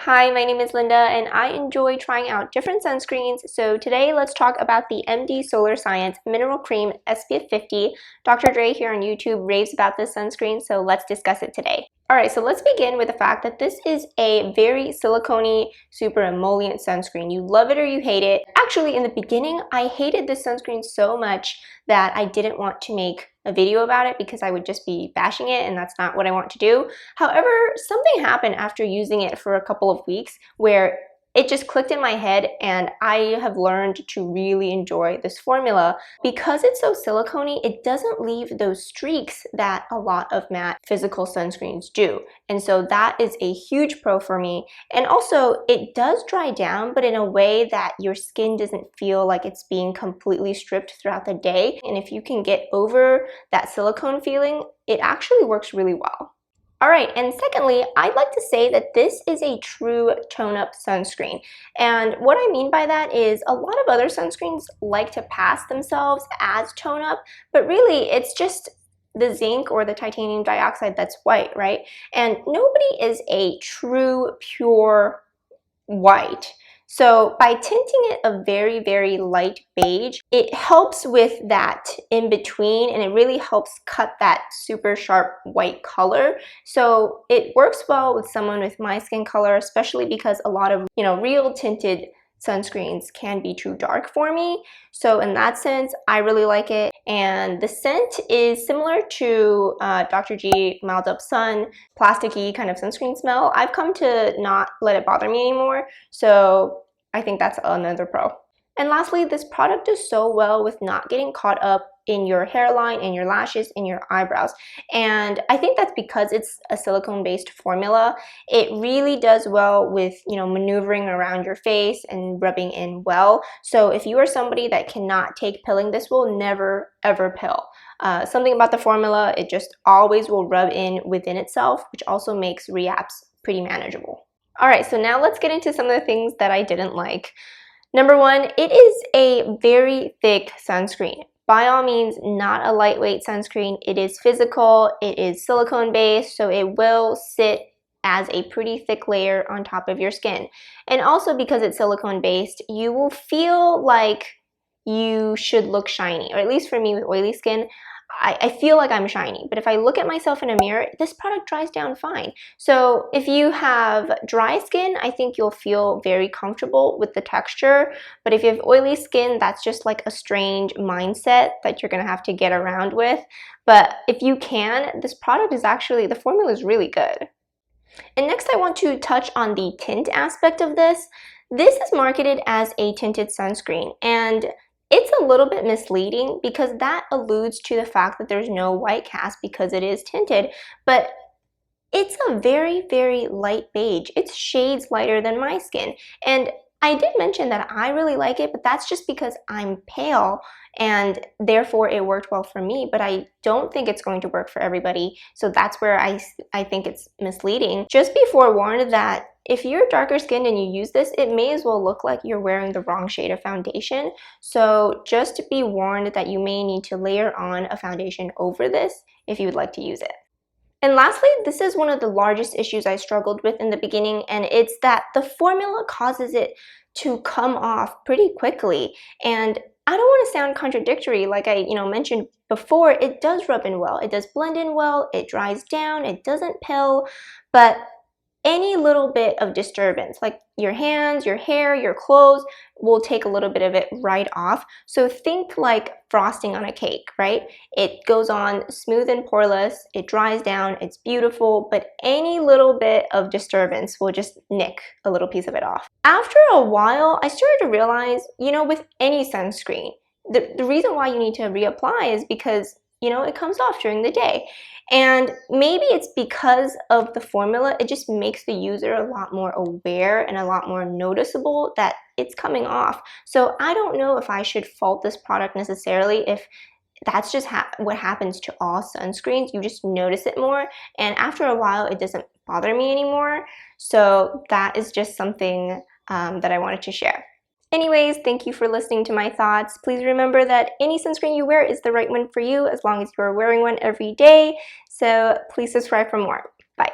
Hi, my name is Linda and I enjoy trying out different sunscreens. So today let's talk about the MDSolarsciences Mineral Cream SPF 50. Dr. Dre here on YouTube raves about this sunscreen, so let's discuss it today. Alright, so let's begin with the fact that this is a very silicone-y, super emollient sunscreen. You love it or you hate it. Actually, in the beginning, I hated this sunscreen so much that I didn't want to make a video about it because I would just be bashing it, and that's not what I want to do. However, something happened after using it for a couple of weeks where it just clicked in my head, and I have learned to really enjoy this formula. Because it's so silicone-y, it doesn't leave those streaks that a lot of matte physical sunscreens do. And so that is a huge pro for me. And also, it does dry down, but in a way that your skin doesn't feel like it's being completely stripped throughout the day. And if you can get over that silicone feeling, it actually works really well. Alright, and secondly, I'd like to say that this is a true tone-up sunscreen. And what I mean by that is a lot of other sunscreens like to pass themselves as tone-up, but really it's just the zinc or the titanium dioxide that's white, right? And nobody is a true, pure white. So by tinting it a very, very light beige, it helps with that in between, and it really helps cut that super sharp white color. So it works well with someone with my skin color, especially because a lot of, real tinted sunscreens can be too dark for me. So in that sense, I really like it. And the scent is similar to Dr. G Maelove Sun plasticky kind of sunscreen smell. I've come to not let it bother me anymore, so I think that's another pro. And lastly, this product does so well with not getting caught up in your hairline, in your lashes, in your eyebrows. And I think that's because it's a silicone-based formula. It really does well with, maneuvering around your face and rubbing in well. So if you are somebody that cannot take pilling, this will never, ever pill. Something about the formula, it just always will rub in within itself, which also makes reapps pretty manageable. Alright, so now let's get into some of the things that I didn't like. Number one, it is a very thick sunscreen. By all means, not a lightweight sunscreen. It is physical, it is silicone based, so it will sit as a pretty thick layer on top of your skin. And also because it's silicone based, you will feel like you should look shiny, or at least for me with oily skin, I feel like I'm shiny, but if I look at myself in a mirror, this product dries down fine. So if you have dry skin, I think you'll feel very comfortable with the texture. But if you have oily skin, that's just like a strange mindset that you're gonna have to get around with. But if you can, this product is actually, the formula is really good. And next I want to touch on the tint aspect of this. This is marketed as a tinted sunscreen, and it's a little bit misleading because that alludes to the fact that there's no white cast because it is tinted, but it's a very, very light beige. It's shades lighter than my skin. And I did mention that I really like it, but that's just because I'm pale and therefore it worked well for me, but I don't think it's going to work for everybody. So that's where I think it's misleading. Just be forewarned that if you're darker skinned and you use this, it may as well look like you're wearing the wrong shade of foundation. So just be warned that you may need to layer on a foundation over this if you would like to use it. And lastly, this is one of the largest issues I struggled with in the beginning, and it's that the formula causes it to come off pretty quickly. And I don't want to sound contradictory, like I mentioned before, it does rub in well, it does blend in well, it dries down, it doesn't pill, but any little bit of disturbance, like your hands, your hair, your clothes, will take a little bit of it right off. So think like frosting on a cake, right? It goes on smooth and poreless, it dries down, it's beautiful, but any little bit of disturbance will just nick a little piece of it off. After a while, I started to realize, with any sunscreen, the reason why you need to reapply is because it comes off during the day. And maybe it's because of the formula, it just makes the user a lot more aware and a lot more noticeable that it's coming off. So I don't know if I should fault this product necessarily, if that's just what happens to all sunscreens. You just notice it more, and after a while it doesn't bother me anymore. So that is just something that I wanted to share. Anyways, thank you for listening to my thoughts. Please remember that any sunscreen you wear is the right one for you as long as you are wearing one every day. So please subscribe for more. Bye.